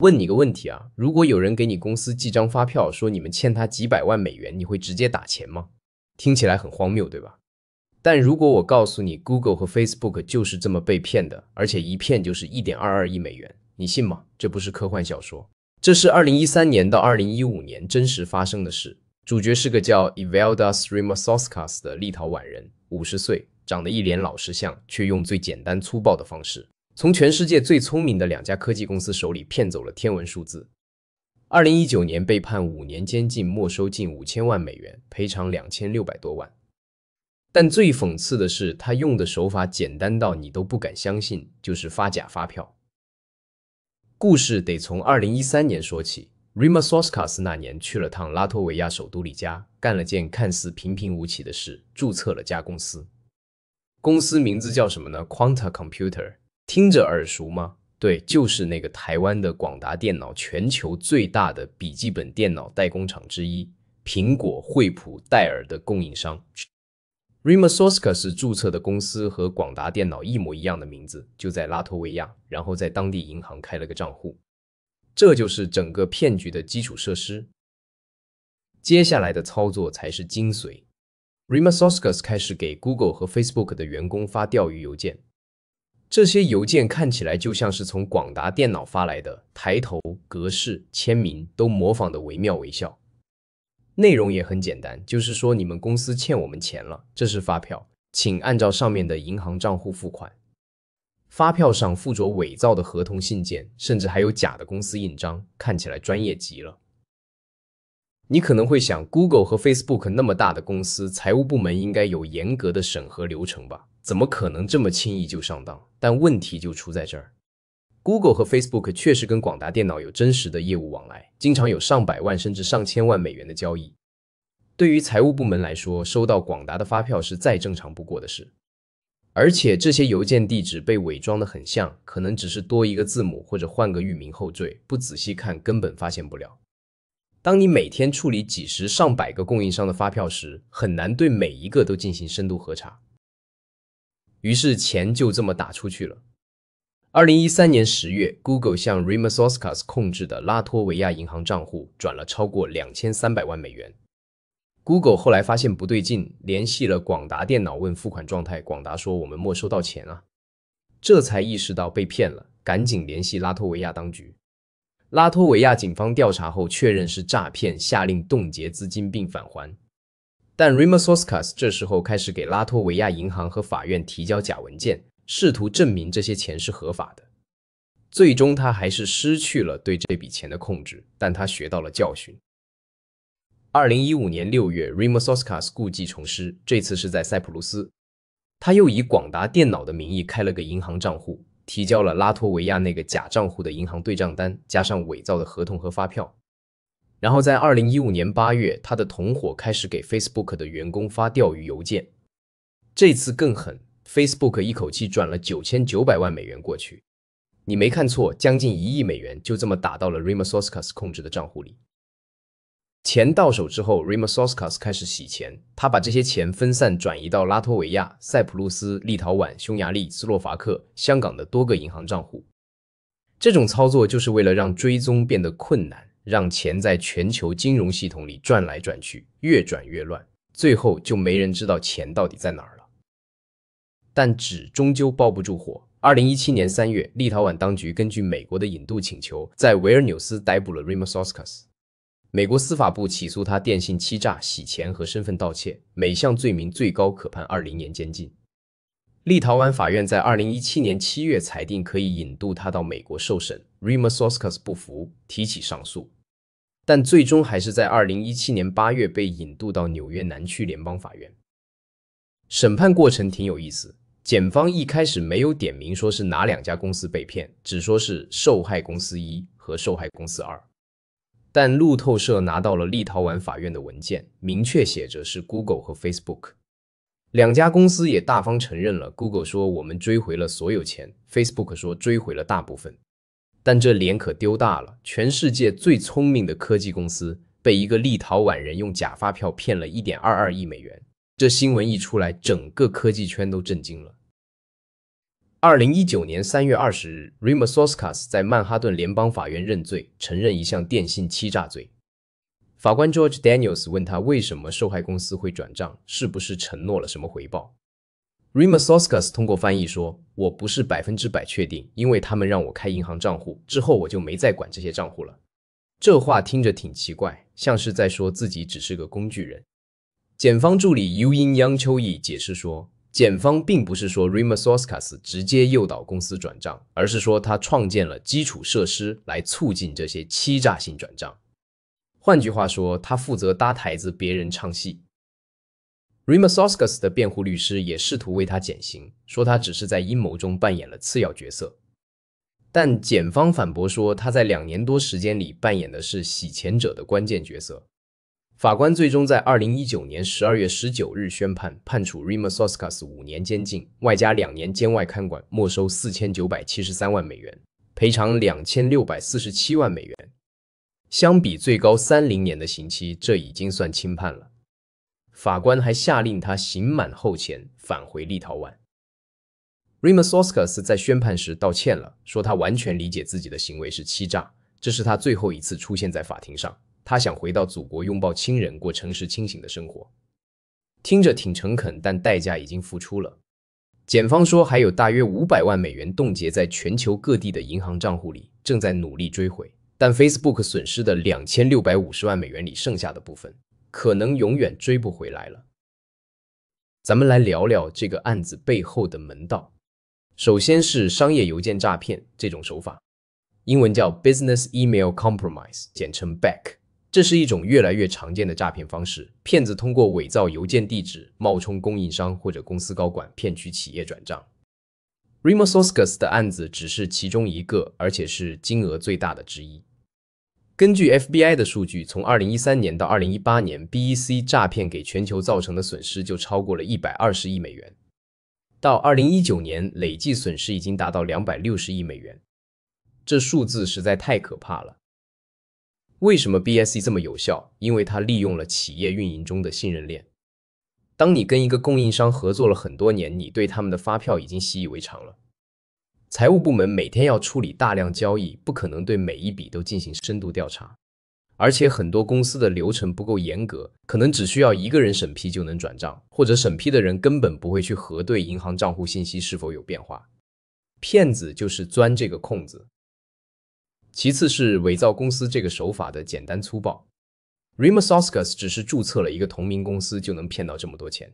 問你個問題啊，如果有人給你公司寄張發票，說你們欠他幾百萬美元，你會直接打錢嗎？聽起來很荒謬，對吧？但如果我告訴你 Google 和 Facebook 就是這麼被騙的，而且一騙就是1.22億美元，你信嗎？這不是科幻小說，這是2013年到2015年真實發生的事。主角是個叫 Evaldas Rimasauskas 的立陶宛人，50歲，長得一臉老實相，卻用最簡單粗暴的方式，從全世界最聰明的2家科技公司手裡騙走了天文數字。2019年被判5年監禁，沒收近5000萬美元，賠償2600多萬。但最諷刺的是，他用的手法簡單到你都不敢相信，就是發假發票。故事得從2013年說起。Rimasauskas 那年去了趟拉脫維亞首都里加，幹了件看似平平無奇的事，註冊了家公司。公司名字叫什麼呢？ Quanta Computer， 聽着耳熟嗎？對，就是那個台灣的廣達電腦全球最大的筆記本電腦代工廠之一，蘋果、惠普、戴爾的供應商。Rimasauskas 註冊的公司和廣達電腦一模一樣的名字，就在拉脫維亞，然後在當地銀行開了個賬戶。這就是整個騙局的基礎設施。接下來的操作才是精髓。Rimasauskas 開始給 Google 和 Facebook 的員工發釣魚郵件，這些郵件看起來就像是從廣達電腦發來的，抬頭、格式、簽名都模仿得惟妙惟肖。內容也很簡單，就是說你們公司欠我們錢了，這是發票，請按照上面的銀行賬戶付款。發票上附着偽造的合同信件，甚至還有假的公司印章，看起來專業極了。你可能會想 ，Google 和 Facebook 那麼大的公司，財務部門應該有嚴格的審核流程吧？怎麼可能這麼輕易就上當？但問題就出在這兒。Google 和 Facebook 確實跟廣達電腦有真實的業務往來，經常有上百萬甚至上千萬美元的交易。對於財務部門來說，收到廣達的發票是再正常不過的事。而且這些郵件地址被偽裝得很像，可能只是多一個字母或者換個域名後綴，不仔細看根本發現不了。當你每天處理幾十上百個供應商的發票時，很難對每一個都進行深度核查。於是錢就這麼打出去了。2013年10月 ，Google 向 Rimasauskas 控制的拉脫維亞銀行賬戶轉了超過2300萬美元。Google 後來發現不對勁，聯繫了廣達電腦問付款狀態，廣達說我們沒收到錢啊，這才意識到被騙了，趕緊聯繫拉脫維亞當局。拉脫維亞警方調查後確認是詐騙，下令凍結資金並返還。但 Rimasauskas 這時候開始給拉脫維亞銀行和法院提交假文件，試圖證明這些錢是合法的。最終他還是失去了對這筆錢的控制，但他學到了教訓。2015年6月 ，Rimasauskas 故技重施，這次是在塞浦路斯。他又以廣達電腦的名義開了個銀行賬戶，提交了拉脫維亞那個假賬戶的銀行對賬單，加上偽造的合同和發票。然後在2015年8月，他的同夥開始給 Facebook 的員工發釣魚郵件。這次更狠 ，Facebook 一口氣轉了9900萬美元過去。你沒看錯，將近1億美元就這麼打到了 Rimasauskas 控制的賬戶裡。錢到手之後 ，Rimasauskas 開始洗錢。他把這些錢分散轉移到拉脫維亞、塞浦路斯、立陶宛、匈牙利、斯洛伐克、香港的多個銀行賬戶。這種操作就是為了讓追蹤變得困難，讓錢在全球金融系統裡轉來轉去，越轉越亂，最後就沒人知道錢到底在哪兒了。但紙終究包不住火。2017年3月，立陶宛當局根據美國的引渡請求，在維爾紐斯逮捕了 Rimasauskas。美國司法部起訴他電信欺詐、洗錢和身份盜竊，每項罪名最高可判20年監禁。立陶宛法院在2017年7月裁定可以引渡他到美國受審 ，Rimasauskas 不服，提起上訴，但最終還是在2017年8月被引渡到紐約南區聯邦法院。審判過程挺有意思，檢方一開始沒有點名說是哪2家公司被騙，只說是受害公司1和受害公司2。但路透社拿到了立陶宛法院的文件，明確寫着是 Google 和 Facebook。2家公司也大方承認了 ，Google 說我們追回了所有錢 ，Facebook 說追回了大部分。但這臉可丟大了，全世界最聰明的科技公司被一個立陶宛人用假發票騙了1.22億美元。這新聞一出來，整個科技圈都震驚了。2019年3月20日 ，Rimma Sorskas 在曼哈頓聯邦法院認罪，承認一項電信欺詐罪。法官 George Daniels 問他為什麼受害公司會轉賬，是不是承諾了什麼回報。Rimma Sorskas 通過翻譯說：“我不是100%確定，因為他們讓我開銀行賬戶，之後我就沒再管這些賬戶了。”這話聽着挺奇怪，像是在說自己只是個工具人。檢方助理 Yu-Yin Yang Chou-yi 解釋說，檢方並不是說 Rimma Sorskas 直接誘導公司轉賬，而是說他創建了基礎設施來促進這些欺詐性轉賬。換句話說，他負責搭台子，別人唱戲。Rimma Sorskas 的辯護律師也試圖為他減刑，說他只是在陰謀中扮演了次要角色。但檢方反駁說，他在2年多時間裡扮演的是洗錢者的關鍵角色。法官最終在2019年12月19日宣判，判處 Rimma Sorskas 5年监禁，外加2年監外看管，沒收4973萬美元，賠償2647萬美元。相比最高30年的刑期，這已經算輕判了。法官還下令他刑滿後遣，返回立陶宛。Rimma Sorskas 在宣判時道歉了，說他完全理解自己的行為是欺詐，這是他最後一次出現在法庭上。他想回到祖國擁抱親人，過誠實清醒的生活。聽着挺誠懇，但代價已經付出了。檢方說還有大約500萬美元凍結在全球各地的銀行賬戶裡，正在努力追回。但 Facebook 損失的2650萬美元裡剩下的部分，可能永遠追不回來了。咱們來聊聊這個案子背後的門道。首先是商業郵件詐騙這種手法，英文叫 Business Email Compromise， 簡稱 BEC。這是一種越來越常見的詐騙方式，騙子通過偽造郵件地址，冒充供應商或者公司高管，騙取企業轉賬。Rimma Sorskas 的案子只是其中一個，而且是金額最大的之一。根據 FBI 的數據，從2013年到2018年 ，BEC 詐騙給全球造成的損失就超過了120億美元。到2019年，累計損失已經達到260億美元。這數字實在太可怕了。為什麼 BEC 這麼有效？因為它利用了企業運營中的信任鏈。當你跟一個供應商合作了很多年，你對他們的發票已經習以為常了。財務部門每天要處理大量交易，不可能對每一筆都進行深度調查，而且很多公司的流程不夠嚴格，可能只需要一個人審批就能轉賬，或者審批的人根本不會去核對銀行賬戶信息是否有變化。騙子就是鑽這個空子。其次是偽造公司這個手法的簡單粗暴。Rimma Sorskas 只是註冊了一個同名公司就能騙到這麼多錢。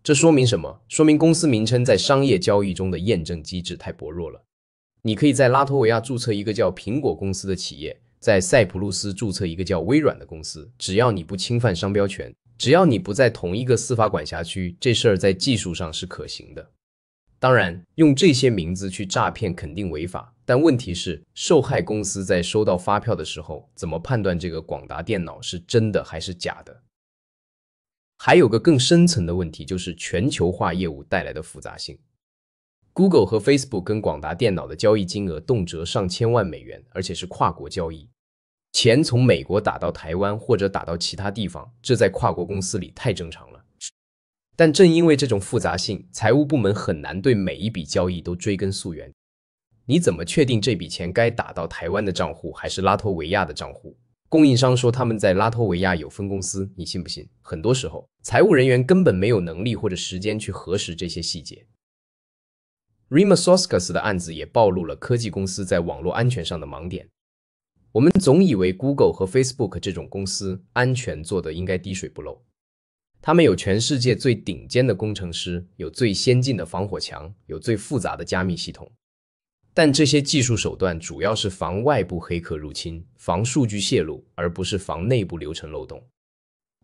這說明什麼？說明公司名稱在商業交易中的驗證機制太薄弱了。你可以在拉脫維亞註冊一個叫蘋果公司的企業，在塞浦路斯註冊一個叫微軟的公司，只要你不侵犯商標權，只要你不在同一個司法管轄區，這事兒在技術上是可行的。當然，用這些名字去詐騙肯定違法，但問題是，受害公司在收到發票的時候，怎麼判斷這個廣達電腦是真的還是假的？還有個更深層的問題，就是全球化業務帶來的複雜性。Google 和 Facebook 跟廣達電腦的交易金額動輒上千萬美元，而且是跨國交易。錢從美國打到台灣或者打到其他地方，這在跨國公司裡太正常了。但正因為這種複雜性，財務部門很難對每一筆交易都追根溯源。你怎麼確定這筆錢該打到台灣的賬戶還是拉脫維亞的賬戶？供應商說他們在拉脫維亞有分公司，你信不信？很多時候，財務人員根本沒有能力或者時間去核實這些細節。Rimma Sorskas 的案子也暴露了科技公司在網絡安全上的盲點。我們總以為 Google 和 Facebook 這種公司安全做得應該滴水不漏。他們有全世界最頂尖的工程師，有最先進的防火牆，有最複雜的加密系統。但這些技術手段主要是防外部黑客入侵，防數據洩露，而不是防內部流程漏洞。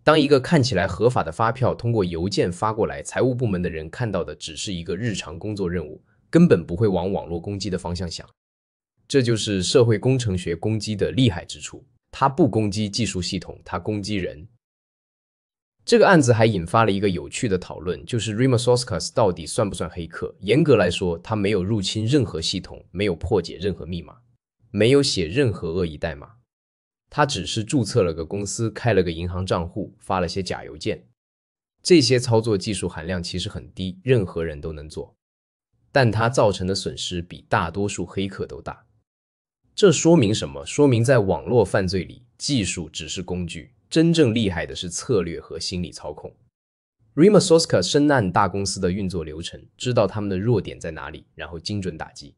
當一個看起來合法的發票通過郵件發過來，財務部門的人看到的只是一個日常工作任務，根本不會往網絡攻擊的方向想。這就是社會工程學攻擊的厲害之處，它不攻擊技術系統，它攻擊人。這個案子還引發了一個有趣的討論，就是 Rimma Sorskas 到底算不算黑客？嚴格來說，他沒有入侵任何系統，沒有破解任何密碼，沒有寫任何惡意代碼。他只是註冊了個公司，開了個銀行賬戶，發了些假郵件。這些操作技術含量其實很低，任何人都能做。但它造成的損失比大多數黑客都大。這說明什麼？說明在網絡犯罪裡，技術只是工具，真正厲害的是策略和心理操控。Rima Soska 深諳大公司的運作流程，知道他們的弱點在哪裡，然後精準打擊。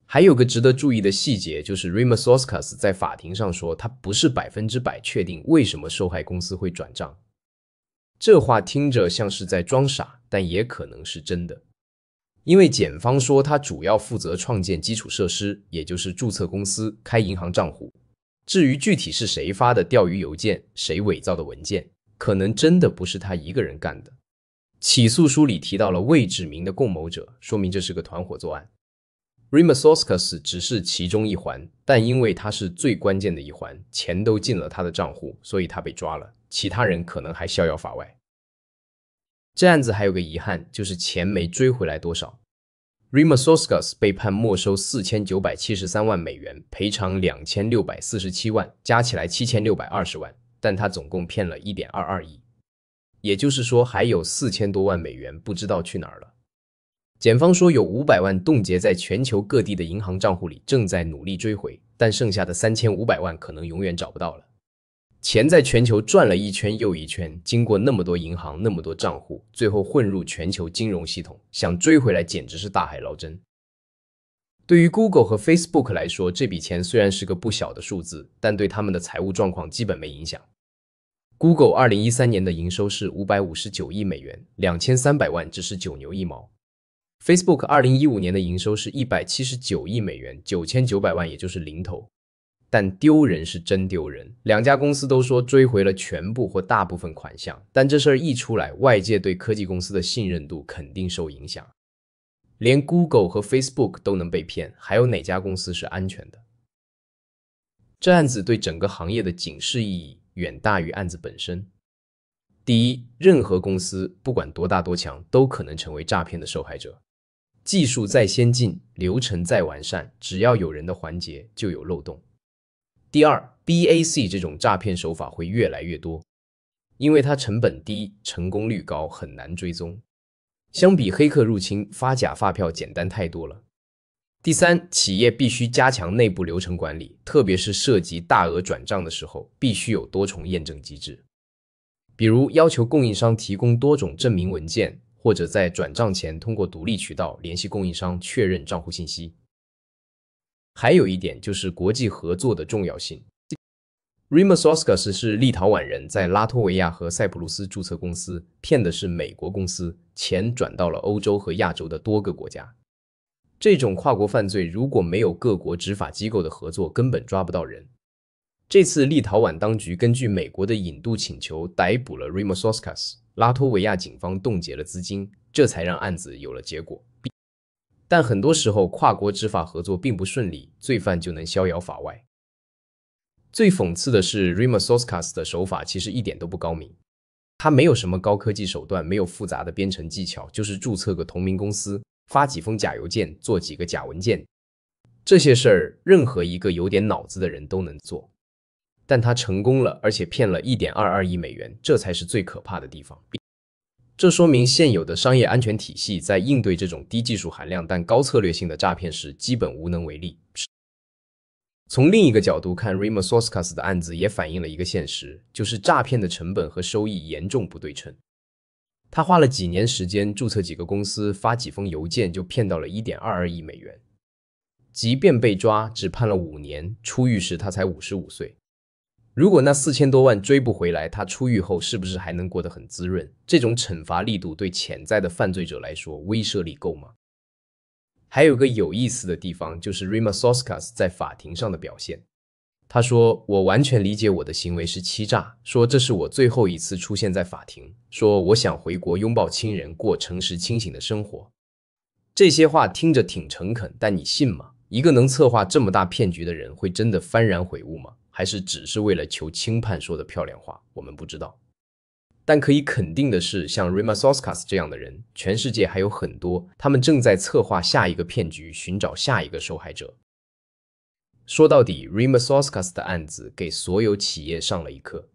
還有個值得注意的細節，就是 Rima Soska 在法庭上說，他不是100%確定為什麼受害公司會轉賬。這話聽着像是在裝傻，但也可能是真的。因為檢方說他主要負責創建基礎設施，也就是註冊公司、開銀行賬戶。至於具體是誰發的釣魚郵件、誰偽造的文件，可能真的不是他一個人幹的。起訴書裡提到了未指明的共謀者，說明這是個團夥作案。Rima Soska 只是其中一環，但因為他是最關鍵的一環，錢都進了他的賬戶，所以他被抓了，其他人可能還逍遙法外。這案子還有個遺憾，就是錢沒追回來多少。Rima Soska 被判沒收4973萬美元，賠償2647萬，加起來7620萬，但他總共騙了1.22億，也就是說還有4000多萬美元不知道去哪兒了。檢方說有500萬凍結在全球各地的銀行賬戶裡，正在努力追回，但剩下的3500萬可能永遠找不到了。錢在全球轉了一圈又一圈，經過那麼多銀行、那麼多賬戶，最後混入全球金融系統，想追回來簡直是大海撈針。對於 Google 和 Facebook 來說，這筆錢雖然是個不小的數字，但對他們的財務狀況基本沒影響。Google 2013年的營收是559億美元，2300萬只是九牛一毛。Facebook 2015年的營收是179億美元，9900萬也就是零頭。但丟人是真丟人，兩家公司都說追回了全部或大部分款项，但這事兒一出來，外界對科技公司的信任度肯定受影響。連 Google 和 Facebook 都能被騙，還有哪家公司是安全的？這案子對整個行業的警示意義遠大於案子本身。第一，任何公司不管多大多強，都可能成為詐騙的受害者。技術再先進，流程再完善，只要有人的環節就有漏洞。第二 ，BAC 這種詐騙手法會越來越多，因為它成本低、成功率高，很難追蹤。相比黑客入侵，發假發票簡單太多了。第三，企業必須加強內部流程管理，特別是涉及大額轉賬的時候，必須有多重驗證機制。比如要求供應商提供多種證明文件，或者在轉賬前通過獨立渠道聯繫供應商確認賬戶信息。還有一點就是國際合作的重要性。Rima Soska 是立陶宛人，在拉脫維亞和塞浦路斯註冊公司，騙的是美國公司，錢轉到了歐洲和亞洲的多個國家。這種跨國犯罪如果沒有各國執法機構的合作，根本抓不到人。這次立陶宛當局根據美國的引渡請求逮捕了 Rima Soska， 拉脫維亞警方凍結了資金，這才讓案子有了結果。但很多時候跨國執法合作並不順利，罪犯就能逍遙法外。最諷刺的是 Rima Soska 的手法其實一點都不高明，他沒有什麼高科技手段，沒有複雜的編程技巧，就是注冊個同名公司，發幾封假郵件，做幾個假文件。這些事兒任何一個有點腦子的人都能做，但他成功了，而且騙了1.22億美元，這才是最可怕的地方。這說明現有的商業安全體系在應對這種低技術含量但高策略性的詐騙時基本無能為力。從另一個角度看 ，Rima Soska 的案子也反映了一個現實，就是詐騙的成本和收益嚴重不對稱。他花了幾年時間注冊幾個公司，發幾封郵件就騙到了1.22億美元。即便被抓，只判了5年，出獄時他才55歲。如果那4000多萬追不回來，他出獄後是不是還能過得很滋潤？這種懲罰力度對潛在的犯罪者來說，威懾力夠嗎？還有個有意思的地方，就是 Rima Soska 在法庭上的表現。他說：“我完全理解我的行為是欺詐，說這是我最後一次出現在法庭，說我想回國擁抱親人，過誠實清醒的生活。”這些話聽着挺誠懇，但你信嗎？一個能策劃這麼大騙局的人，會真的幡然悔悟嗎？還是只是為了求輕判說的漂亮話？我們不知道。但可以肯定的是，像 Rima Soska 這樣的人，全世界還有很多，他們正在策劃下一個騙局，尋找下一個受害者。說到底 ，Rima Soska 的案子給所有企業上了一課。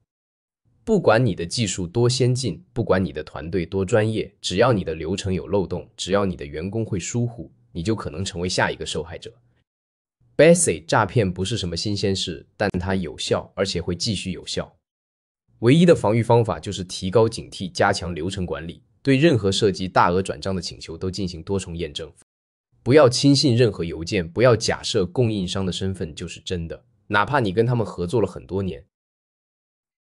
不管你的技術多先進，不管你的團隊多專業，只要你的流程有漏洞，只要你的員工會疏忽，你就可能成為下一個受害者。Basic 詐騙不是什麼新鮮事，但它有效，而且會繼續有效。唯一的防禦方法就是提高警惕，加強流程管理，對任何涉及大額轉賬的請求都進行多重驗證。不要輕信任何郵件，不要假設供應商的身份就是真的，哪怕你跟他們合作了很多年。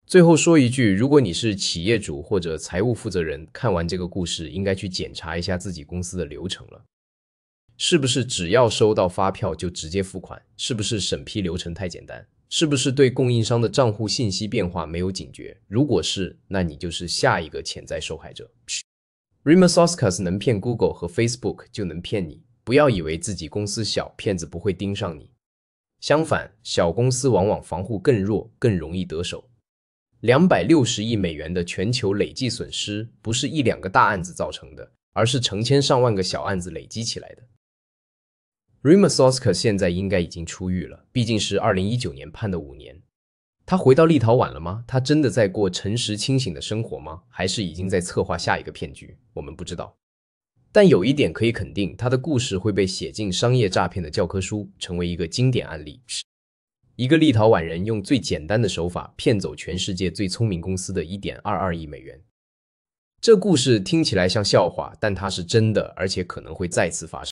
最後說一句，如果你是企業主或者財務負責人，看完這個故事，應該去檢查一下自己公司的流程了。是不是只要收到發票就直接付款？是不是審批流程太簡單？是不是對供應商的賬戶信息變化沒有警覺？如果是，那你就是下一個潛在受害者。Rimasoskas 能騙 Google 和 Facebook 就能騙你，不要以為自己公司小，騙子不會盯上你。相反，小公司往往防護更弱，更容易得手。260億美元的全球累計損失，不是一兩個大案子造成的，而是成千上萬個小案子累積起來的。Rimasoskas 現在應該已經出獄了，畢竟是2019年判的5年。他回到立陶宛了嗎？他真的在過誠實清醒的生活嗎？還是已經在策劃下一個騙局？我們不知道。但有一點可以肯定，他的故事會被寫進商業詐騙的教科書，成為一個經典案例。一個立陶宛人用最簡單的手法騙走全世界最聰明公司的1.22億美元。這故事聽起來像笑話，但它是真的，而且可能會再次發生。